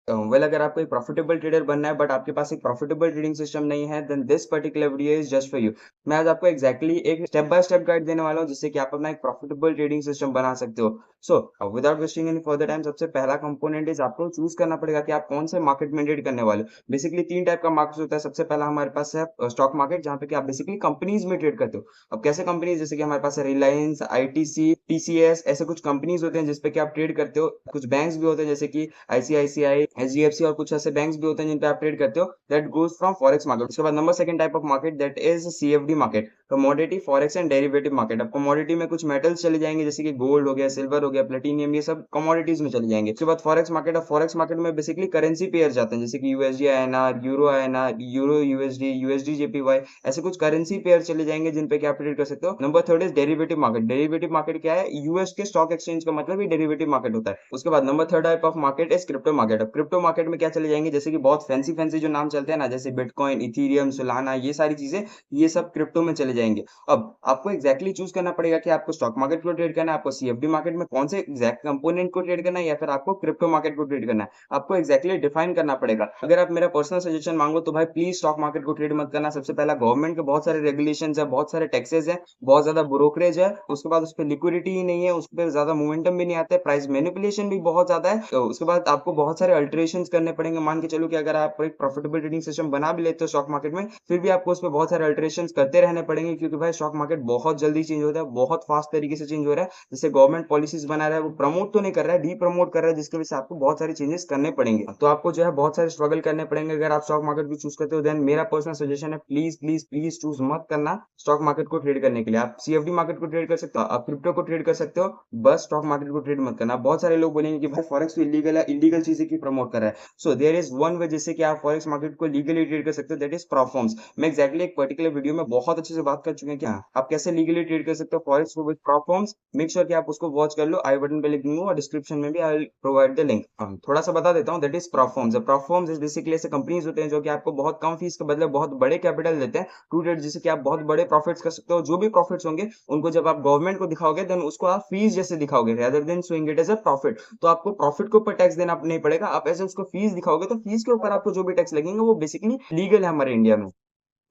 Well अगर आपको एक प्रॉफिटेबल ट्रेडर बनना है बट आपके पास एक प्रॉफिटेबल ट्रेडिंग सिस्टम नहीं है, then this particular video is just for you. मैं आज आपको एक्जैक्टली एक स्टेप बाय स्टेप गाइड देने वाला हूँ जिससे कि आप अपना एक प्रॉफिटेबल ट्रेडिंग सिस्टम बना सकते हो। So without wasting any further time, सबसे पहला कंपोनेंट इज आपको चूज करना पड़ेगा कि आप कौन से मार्केट में ट्रेड करने वाले हो। बेसिकली तीन टाइप का मार्केट होता है। सबसे पहला हमारे पास है स्टॉक मार्केट, जहाँ पे कि आप बेसिकली कंपनीज में ट्रेड करते हो। अब कैसे कंपनीज, जैसे कि हमारे पास है रिलायंस, आईटीसी, टीसीएस, ऐसे कुछ कंपनीज होते हैं जिसपे कि आप ट्रेड करते हो। कुछ बैंक्स भी होते हैं जैसे कि आईसीआईसीआई, एचडीएफसी और कुछ ऐसे बैंक्स भी होते हैं जिन पे आप ट्रेड करते हो। That goes from forex market. उसके बाद number second type of market that is CFD market, commodity forex and derivative market. अब कमोडिटी में कुछ मेटल्स चले जाएंगे जैसे कि गोल्ड हो गया, सिल्वर हो गया, प्लेटिनियम, ये सब कमोडिटीज में चले जाएंगे। उसके बाद फॉरेक्स मार्केट, अब फॉरेक्स मार्केट में बेसिकली करेंसी पेयर जाते हैं जैसे कि USD INR, euro INR, euro USD, USD JPY, ऐसे कुछ करेंसी पेयर चले जाएंगे जिन पे कि आप ट्रेड कर सकते हो। Number third is derivative market. Derivative market क्या है? यूएस के स्टॉक एक्सचेंज का मतलब ही डेरिवेटिव मार्केट होता है। उसके बाद number third type of market is crypto market. अब क्रिप्टो मार्केट में क्या चले जाएंगे, जैसे कि बहुत फैंसी फैंसी जो नाम चलते हैं ना, जैसे बिटकॉइन, इथीरियम, सोलाना, ये सारी चीजें, ये सब क्रिप्टो में चले जाएंगे। अब आपको एग्जैक्टली चूज करना पड़ेगा कि आपको स्टॉक मार्केट को ट्रेड करना है, आपको सीएफडी मार्केट में कौन से एग्जैक्ट कंपोनेंट को ट्रेड करना है, या फिर आपको क्रिप्टो मार्केट को ट्रेड करना है। आपको एग्जैक्टली डिफाइन करना पड़ेगा। अगर आप मेरा पर्सनल सजेशन मांगो तो भाई प्लीज स्टॉक मार्केट को ट्रेड मत करना। सबसे पहला, गवर्नमेंट के बहुत सारे रेगुलेशन है, बहुत सारे टैक्सेस है, बहुत ज्यादा ब्रोकरेज है। उसके बाद उस पर लिक्विडिटी ही नहीं है, उस पर ज्यादा मोमेंटम भी नहीं आता है, प्राइस मैनिपुलेशन भी बहुत ज्यादा है। तो उसके बाद आपको बहुत सारे अल्टरेशन करने पड़ेंगे। मान के चलो कि अगर आप एक प्रॉफिटेबल ट्रेडिंग सिस्टम बना भी लेते हो स्टॉक मार्केट में, फिर भी आपको उस पर बहुत सारे अल्टरेशन करते रहने पड़ेंगे, क्योंकि भाई स्टॉक मार्केट बहुत जल्दी चेंज होता है, बहुत फास्ट तरीके से चेंज हो रहा है। जैसे गवर्नमेंट पॉलिसीज बना रहा है, वो प्रमोट तो नहीं कर रहा है, डी प्रमोट कर रहा है, जिसकी वजह से आपको बहुत सारे चेंजेस करने पड़ेंगे। तो आपको जो है बहुत सारे स्ट्रगल करने पड़ेंगे अगर आप स्टॉक मार्केट को चूज करते हो। देन मेरा पर्सनल सजेशन है, प्लीज प्लीज प्लीज चूज मत करना स्टॉक मार्केट को ट्रेड करने के लिए। आप सीएफडी मार्केट को ट्रेड कर सकते हो, आप क्रिप्टो को ट्रेड कर सकते हो, बस स्टॉक मार्केट को ट्रेड मत करना। बहुत सारे लोग बोलेंगे कि भाई फॉरेक्स तो इलीगल है, इलीगल चीजें की प्रमोट कर रहा है। So there is one way जिससे कि आप फॉरेक्स मार्केट को लीगली ट्रेड कर सकते हो, दैट इज प्रॉफॉर्म्स। मैं एक्जैक्टली एक पर्टिकुलर वीडियो में बहुत अच्छे से बात कर चुके हैं कि हाँ, आप कैसे लीगली ट्रेड कर सकते हो फॉरेक्स को विद प्रॉफॉर्म्स। मेक श्योर कि आप उसको वॉच कर लो, आई बटन पे लिख दूंगा और डिस्क्रिप्शन में भी I will provide the link. थोड़ा सा बता देता हूँ, दैट इज प्रॉफॉर्म्स। प्रॉफॉर्म्स इज बेसिकली ऐसे कंपनीज होते हैं जो कि आपको बहुत कम फीस के बदले बहुत बड़े कैपिटल देते हैं टू ट्रेड, जिससे कि आप बहुत बड़े प्रॉफिट्स कर सकते हो। जो भी प्रॉफिट्स होंगे उनको जब आप गवर्नमेंट को दिखाओगे, देन उसको आप फीस जैसे दिखाओगे, rather than showing it as a profit. तो आपको प्रॉफिट के ऊपर टैक्स देना नहीं पड़ेगा, आप ऐसे उसको फीस दिखाओगे तो फीस के ऊपर आपको जो भी टैक्स लगेंगे वो बेसिकली लीगल है हमारे इंडिया में।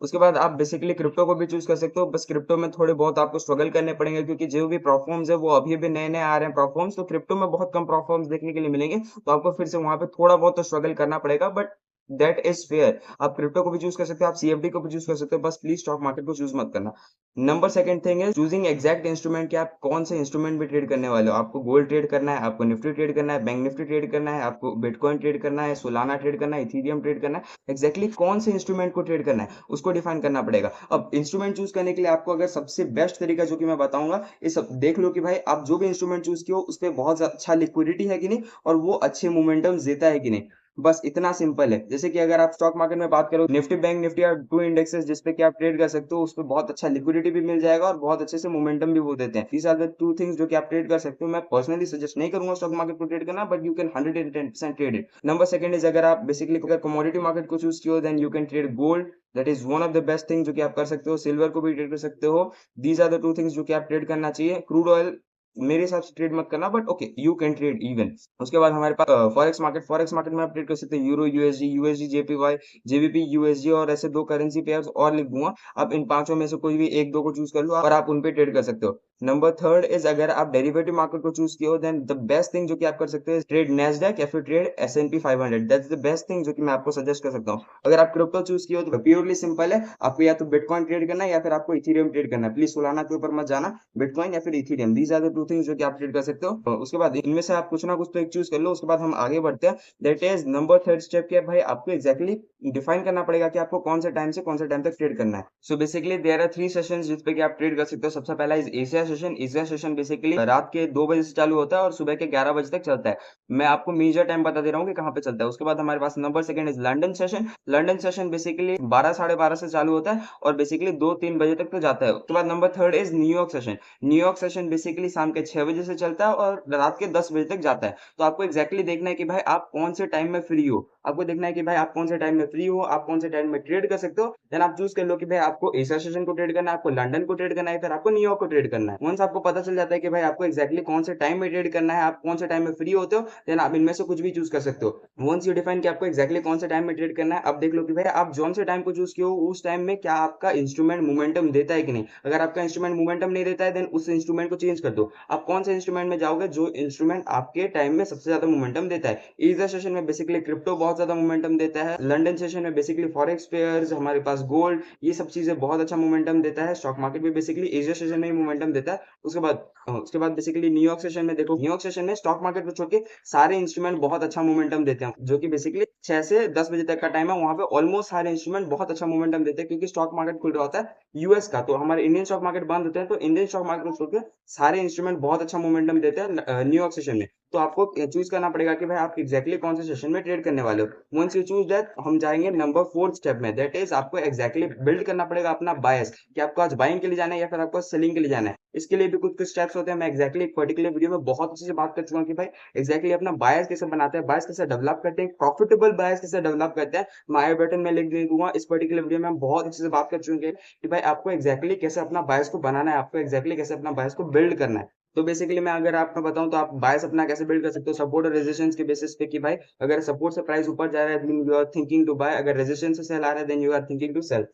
उसके बाद आप बेसिकली क्रिप्टो को भी चूज कर सकते हो, बस क्रिप्टो में थोड़े बहुत आपको स्ट्रगल करने पड़ेंगे, क्योंकि जो भी प्रोफॉर्म्स है वो अभी अभी नए नए आ रहे हैं प्रोफॉर्म्स, तो क्रिप्टो में बहुत कम प्रोफॉर्म्स देखने के लिए मिलेंगे। तो आपको फिर से वहां पे थोड़ा बहुत तो स्ट्रगल करना पड़ेगा, बट दैट इज फेयर। आप क्रिप्टो को भी चूज कर सकते हो, आप सीएफडी को भी चूज कर सकते हो, बस प्लीज स्टॉक मार्केट को चूज मत करना। नंबर सेकंड थिंग है चूजिंग एग्जैक्ट इंस्ट्रूमेंट, कि आप कौन से इंस्ट्रूमेंट भी ट्रेड करने वाले हो। आपको गोल्ड ट्रेड करना है, आपको निफ्टी ट्रेड करना है, बैंक निफ्टी ट्रेड करना है, आपको बिटकॉइन ट्रेड करना है, सोलाना ट्रेड करना है, इथीरियम ट्रेड करना है, एग्जैक्टली कौन से इंस्ट्रूमेंट को ट्रेड करना है उसको डिफाइन करना पड़ेगा। अब इंस्ट्रूमेंट चूज करने के लिए आपको अगर सबसे बेस्ट तरीका जो कि मैं बताऊंगा, ये सब देख लो कि भाई आप जो भी इंस्ट्रूमेंट चूज किए हो उस पर बहुत अच्छा लिक्विडिटी है कि नहीं, और वो अच्छे मोमेंटम देता है कि नहीं। बस इतना सिंपल है। जैसे कि अगर आप स्टॉक मार्केट में बात करो, निफ्टी, बैंक निफ्टी और टू इंडेक्सेस जिसपे कि आप ट्रेड कर सकते हो, उस पर बहुत अच्छा लिक्विडिटी भी मिल जाएगा और बहुत अच्छे से मोमेंटम भी वो देते हैं। These are the two things जो कि आप ट्रेड कर सकते हो। मैं पर्सनली सजेस्ट नहीं करूंगा स्टॉक मार्केट को ट्रेड करना, but you can 110% trade it. Number second is, अगर आप बेसिकली अगर कमोडिटी मार्केट को चूज किया then you can trade gold, that is one of the best thing जो कि आप कर सकते हो। सिल्वर को भी ट्रेड कर सकते हो। These are the two things जो कि आप ट्रेड करना चाहिए। क्रूड ऑयल मेरे हिसाब से ट्रेड मत करना, but okay you can trade even. उसके बाद हमारे पास फॉरेक्स मार्केट, फॉरेक्स मार्केट में आप ट्रेड कर सकते हैं euro USD, USD JPY, JBP USD, और ऐसे दो करेंसी पेयर्स और लिख दूंगा। आप इन पांचों में से कोई भी एक दो को चूज कर लो और आप उन पे ट्रेड कर सकते हो। नंबर थर्ड इज, अगर आप डेरिवेटिव मार्केट को चूज किए हो देन द बेस्ट थिंग जो कि आप कर सकते हो ट्रेड नेस्डैक या फिर trade S&P 500। That's the best thing जो कि मैं आपको सजेस्ट कर सकता हूँ। अगर आप क्रिप्टो चूज किए हो तो प्योरली सिंपल है, आपको या तो बिटकॉइन ट्रेड करना है या फिर आपको इथेरियम ट्रेड करना है। प्लीज सोलाना के ऊपर मत जाना, बिटकॉइन या फिर ethereum, these are the two things जो कि आप ट्रेड कर सकते हो। उसके बाद इनमें से आप कुछ ना कुछ तो एक चूज कर लो। उसके बाद हम आगे बढ़ते हैं। That is number third step, क्या भाई आपको एक्जैक्टली डिफाइन करना पड़ेगा कि आपको कौन से टाइम से कौन से टाइम तक ट्रेड करना है। So basically there are 3 sessions जिसपे कि आप ट्रेड कर सकते हो। सबसे पहला is Asia session. Asia session basically रात के 2 बजे से चालू होता है और सुबह के 11 बजे तक चलता है। मैं आपको मेजर टाइम बता दे रहा हूँ कि कहाँ पे चलता है। उसके बाद हमारे पास number second is London session. London session basically 12 साढ़े 12 से चालू होता है और बेसिकली 2-3 बजे तक तो जाता है। उसके बाद number third is New York session. New York session basically शाम के 6 बजे से चलता है और रात के 10 बजे तक जाता है। तो आपको एक्जैक्टली देखना है कि भाई आप कौन से टाइम में फ्री हो। आपको देखना है कि भाई आप कौन से टाइम में फ्री हो, आप कौन से टाइम में ट्रेड कर सकते हो, देन आप चूज कर लो कि भाई आपको एशिया सेशन को ट्रेड करना है, आपको लंदन को ट्रेड करना है, फिर आपको न्यूयॉर्क को ट्रेड करना है। वंस आपको पता चल जाता है कि भाई आपको एक्जैक्टली कौन से टाइम में ट्रेड करना है, आप कौन से टाइम में फ्री होते हो, देन आप इनमें से कुछ भी चूज कर सकते हो। वंस यू डिफाइन कि आपको एक्जैक्टली कौन से टाइम में ट्रेड करना है, अब देख लो कि भाई आप जौन से टाइम को चूज किए हो उस टाइम में क्या आपका इंस्ट्रूमेंट मोमेंटम देता है कि नहीं। अगर आपका इंस्ट्रूमेंट मोमेंटम नहीं देता है देन उस इंस्ट्रूमेंट को चेंज कर दो। आप कौन से इंस्ट्रूमेंट में जाओगे जो इंस्ट्रूमेंट आपके टाइम में सबसे ज्यादा मोमेंटम देता है। एशिया सेशन में बेसिकली क्रिप्टो बहुत ज्यादा मोमेंटम देता है, लंदन सेशन में बेसिकली फॉरेक्स पेयर्स, हमारे पास गोल्ड, ये सब चीजें बहुत अच्छा मोमेंटम देता है। स्टॉक मार्केट भी बेसिकली एशिया सेशन में ही मोमेंटम देता है। उसके बाद बेसिकली न्यूयॉर्क सेशन में देखो, न्यूयॉर्क सेशन में स्टॉक मार्केट को छोड़ के सारे इंस्ट्रूमेंट बहुत अच्छा मोमेंटम देते हैं, जो कि बेसिकली 6 से 10 बजे तक का टाइम है, वहां पे ऑलमोस्ट सारे इंस्ट्रूमेंट बहुत अच्छा मोमेंटम देते हैं, क्योंकि स्टॉक मार्केट खुल रहा होता है यूएस का, तो हमारे इंडियन स्टॉक मार्केट बंद होते हैं, तो इंडियन स्टॉक मार्केट को छोड़ के सारे इंस्ट्रूमेंट बहुत अच्छा मोमेंटम देते हैं न्यूयॉर्क सेशन में। तो आपको चूज करना पड़ेगा कि भाई आप एक्जैक्टली कौन से सेशन में ट्रेड करने वाले हो। वंस यू चूज दैट, हम जाएंगे नंबर 4 स्टेप में, दैट इज आपको एक्जैक्टली बिल्ड करना पड़ेगा अपना बायस, कि आपको आज बाइंग के लिए जाना है या फिर आपको सेलिंग के लिए जाना है। इसके लिए भी कुछ कुछ स्टेप्स होते हैं, मैं एक्जैक्टली एक पर्टिकुलर वीडियो में बहुत अच्छे से बात कर चुका हूँ कि भाई एक्जैक्टली अपना बायस कैसे बनाते हैं, बायस कैसे डेवलप करते हैं, प्रॉफिटेबल बायस कैसे डेवलप करते हैं। मैं आई बटन में लिंक दे दूंगा, इस पर्टिकुलर वीडियो में हम बहुत अच्छे से बात कर चुके हैं कि भाई आपको एक्जैक्टली कैसे अपना बायस को बनाना है, आपको एक्जैक्टली कैसे अपना बायस को बिल्ड करना है। तो बेसिकली मैं अगर आपको बताऊं तो आप बायस अपना कैसे बिल्ड कर सकते हो, सपोर्ट और रेजिस्टेंस के बेसिस पे, कि भाई अगर सपोर्ट से प्राइस ऊपर जा रहा है then you are thinking to buy, अगर रेजिस्टेंस से सेल आ रहा है then you are thinking to sell.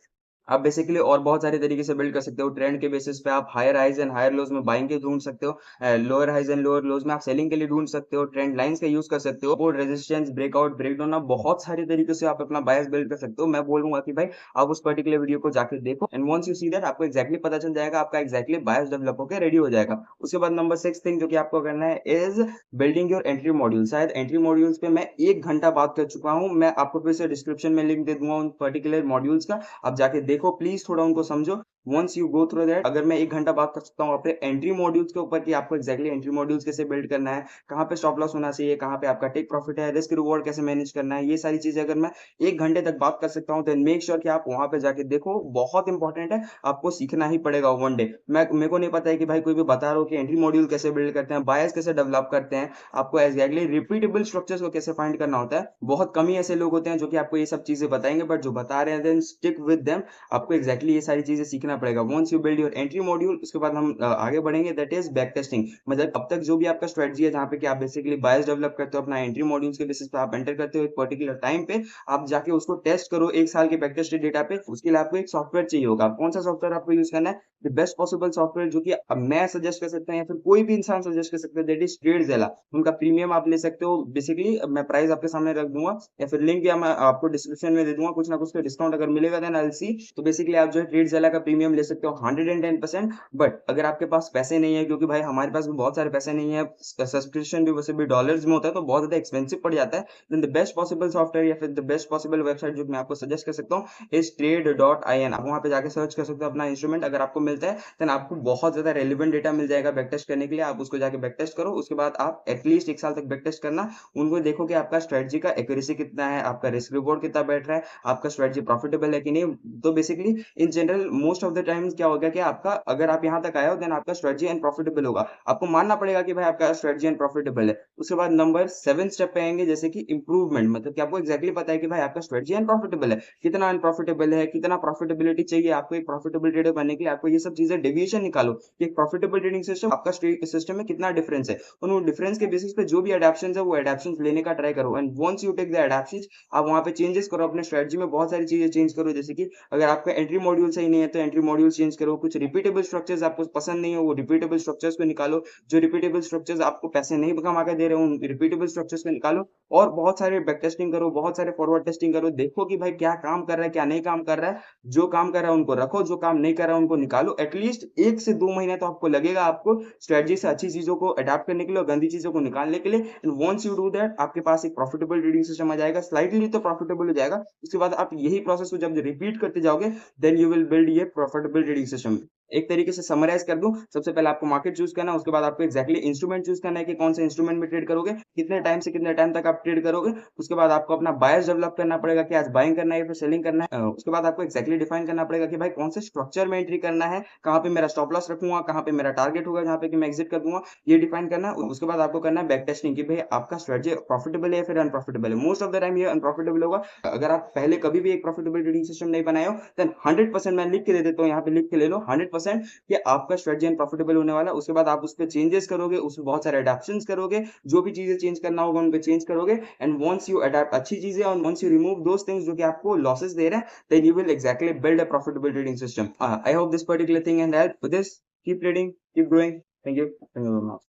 आप बेसिकली और बहुत सारे तरीके से बिल्ड कर सकते हो। ट्रेंड के बेसिस पे आप higher highs and higher lows में बाइंग के ढूंढ सकते हो, lower highs and lower lows में आप सेलिंग के लिए ढूंढ सकते हो, ट्रेंड लाइंस का यूज कर सकते हो, और रेजिस्टेंस, ब्रेकआउट, ब्रेकडाउन, आप बहुत सारे तरीके से आप अपना बायस बिल्ड कर सकते हो। मैं बोलूंगा कि भाई आप उस पर्टिकुलर वीडियो को जाकर देखो, and once you see that आपको एक्जैक्टली पता चल जाएगा, आपका एक्जैक्टली बायस डेवलप होकर रेडी हो जाएगा। उसके बाद नंबर 6 थिंग जो कि आपको करना है is building your entry module. शायद एंट्री मॉड्यूल्स पे मैं 1 घंटा बात कर चुका हूँ, मैं आपको फिर से डिस्क्रिप्शन में लिंक दे दूंगा उन पर्टिकुलर मॉड्यूल्स का, आप जाके देखो प्लीज, थोड़ा उनको समझो। Once you go through that, अगर मैं 1 घंटा बात कर सकता हूँ अपने एंट्री मॉड्यूल्स के ऊपर कि आपको एक्जैक्टली एंट्री मॉड्यूल्स कैसे बिल्ड करना है, कहाँ पे स्टॉप लॉस होना चाहिए, कहाँ पे आपका टेक प्रॉफिट है, रिस्क रिवॉर्ड कैसे मैनेज करना है, ये सारी चीजें अगर मैं 1 घंटे तक बात कर सकता हूँ देन मेक श्योर कि आप वहां पे जाके देखो, बहुत इंपॉर्टेंट है, आपको सीखना ही पड़ेगा वन डे। मैं मेरे को नहीं पता है कि भाई कोई भी बता रहा हो कि एंट्री मॉड्यूल कैसे बिल्ड करते हैं, बायस कैसे डेवलप करते हैं, आपको एक्जैक्टली रिपीटेबल स्ट्रक्चर्स को कैसे फाइंड करना होता है। बहुत कम ही ऐसे लोग होते हैं जो कि आपको ये सब चीजें बताएंगे, बट जो बता रहे हैं देन स्टिक विद देम, आपको एक्जैक्टली ये सारी चीजें सीखना पड़ेगा। Once you build your entry module, उसके बाद हम आगे बढ़ेंगे, दैट इज बैक टेस्टिंग। मतलब अब तक जो भी आपका स्ट्रेटजी है जहाँ पे कि आप बेसिकली बायस डेवलप करते हो अपना एंट्री मॉड्यूल्स के बेसिस पे, आप एंटर करते हो एक पर्टिकुलर टाइम पे, आप जाके उसको टेस्ट करो 1 साल के बैक टेस्टेड डेटा पे। उसके लिए आपको एक सॉफ्टवेयर चाहिए होगा, कौन सा सॉफ्टवेयर आपको यूज करना है, द बेस्ट पॉसिबल सॉफ्टवेयर जो कि अब मैं सजेस्ट कर सकता हूँ या फिर कोई भी इंसान सजेस्ट कर सकता है, दैट इज ट्रेडजेला। उनका प्रीमियम आप ले सकते हो, बेसिकली मैं प्राइस आपके सामने रख दूंगा या फिर लिंक या मैं आपको डिस्क्रिप्शन में दे दूंगा, कुछ ना कुछ तो डिस्काउंट अगर मिलेगा देन आई विल सी। तो बेसिकली आप जो है ट्रेडजेला का प्रीमियम ले सकते हो 110%। बट अगर आपके पास पैसे नहीं है, क्योंकि भाई हमारे पास भी बहुत सारे पैसे नहीं है, सब्सक्रिप्शन भी वैसे भी डॉलर्स में होता है तो बहुत ज्यादा एक्सपेंसिव पड़ जाता है, then the best possible software या फिर द बेस्ट पॉसिबल वेबसाइट जो मैं आपको सजेस्ट कर सकता हूँ इज trade.in। आप वहां पे जाके सर्च कर सकते हो अपना इंस्ट्रूमेंट, अगर आपको मिलता है देन आपको बहुत ज्यादा रेलिवेंट डेटा मिल जाएगा बैक टेस्ट करने के लिए। आप उसको जाके बैक टेस्ट करो, उसके बाद आप एटलीस्ट 1 साल तक बैक टेस्ट करना, उनको देखो कि आपका स्ट्रेटजी का एक्यूरेसी कितना है, आपका रिस्क रिवॉर्ड कितना बैठ रहा है, आपका स्ट्रेटजी प्रॉफिटेबल है कि नहीं। तो basically in general most of the times क्या होगा कि आपका, अगर आप यहाँ तक आए हो देन आपका स्ट्रेटजी एंड प्रॉफिटेबल होगा, आपको मानना पड़ेगा कि भाई आपका स्ट्रेटजी एंड प्रॉफिटेबल है। उसके बाद नंबर 7 स्टेप पे आएंगे, जैसे कि इंप्रूवमेंट, मतलब कि आपको एक्जैक्टली पता है कि भाई आपका स्ट्रेटजी एंड प्रॉफिटेबल है, कितना अनप्रॉफिटेबल है, कितना प्रॉफिटेबिलिटी चाहिए आपको एक प्रॉफिटेबल ट्रेडर बनने के लिए। आपको ये सब चीजें डेविएशन निकालो कि एक प्रॉफिटेबल ट्रेडिंग सिस्टम आपका सिस्टम में कितना डिफरेंस है, उन डिफरेंस के बेसिस पे जो भी एडेप्शन है वो एडेप्शन लेने का ट्राई करो, and once you take the adaption आप वहां पे चेंजेस करो अपने स्ट्रेटजी में, बहुत सारी चीजें चेंज करो। जैसे कि अगर आपका एंट्री मॉड्यूल सही नहीं है तो एंट्री मॉड्यूल चेंज करो, कुछ रिपीटेबल स्ट्रक्चर्स आपको पसंद नहीं हो वो रिपीटेबल स्ट्रक्चर्स को निकालो, जो रिपीटेबल स्ट्रक्चर्स आपको पैसे नहीं कमा के दे रहे हो उन रिपीटेबल स्ट्रक्चर्स को निकालो, और बहुत सारे बैक टेस्टिंग करो, बहुत सारे फॉरवर्ड टेस्टिंग करो, देखो कि भाई क्या काम कर रहा है क्या नहीं काम कर रहा है, जो काम कर रहा है उनको रखो, जो काम नहीं कर रहा है उनको निकालो। एटलीस्ट 1 से 2 महीने तो आपको लगेगा आपको स्ट्रेटजी से अच्छी चीजों को अडेप्ट करने के लिए और गंदी चीजों को निकालने के लिए, and once you do that आपके पास एक प्रॉफिटेबल ट्रेडिंग सिस्टम आ जाएगा, स्लाइटली तो प्रॉफिटेबल हो जाएगा। उसके बाद आप यही प्रोसेस को जब रिपीट करते जाओगे देन यू विल बिल्ड ये प्रॉफिटेबल ट्रेडिंग सिस्टम। एक तरीके से समराइज कर दूं, सबसे पहले आपको मार्केट चूज करना है, उसके बाद आपको एक्जैक्टली इंस्ट्रूमेंट चूज करना है कि कौन से इंस्ट्रूमेंट में ट्रेड करोगे, कितने टाइम से कितने टाइम तक आप ट्रेड करोगे। उसके बाद आपको अपना बायस डेवलप करना पड़ेगा कि आज बाइंग करना है या फिर सेलिंग करना है। उसके बाद आपको एक्जैक्टली डिफाइन करना पड़ेगा कि भाई कौन से स्ट्रक्चर में एंट्री करना है, कहाँ पे मेरा स्टॉप लॉस रखूंगा, कहाँ पे मेरा टारगेट होगा जहाँ पे कि मैं एग्जिट कर दूंगा, ये डिफाइन करना है। उसके बाद आपको करना है बैक टेस्टिंग कि भाई आपका स्ट्रेटजी प्रॉफिटेबल है या फिर अनप्रॉफिटेबल है। मोस्ट ऑफ द टाइम ये अनप्रॉफिटेबल होगा। अगर आप पहले कभी भी एक प्रॉफिटेबल ट्रेडिंग सिस्टम नहीं बनाए हो, देन 100% मैं लिख के दे देता हूँ, यहाँ पे लिख के ले लो 100% कि आपका स्ट्रेटजी प्रॉफिटेबल होने वाला है। उसके बाद आप उस पर चेंजेस करोगे, उसमें बहुत सारे अडेप्शंस करोगे, जो भी चीजें चेंज करना होगा उन पे चेंज करोगे। एंड वंस यू अडेप्ट अच्छी चीजें और वंस यू रिमूव दोस थिंग्स जो कि आपको लॉसेस दे रहे हैं, then you will exactly build a profitable trading system. I hope this particular thing and help with this. Keep trading, keep growing. Thank you very much.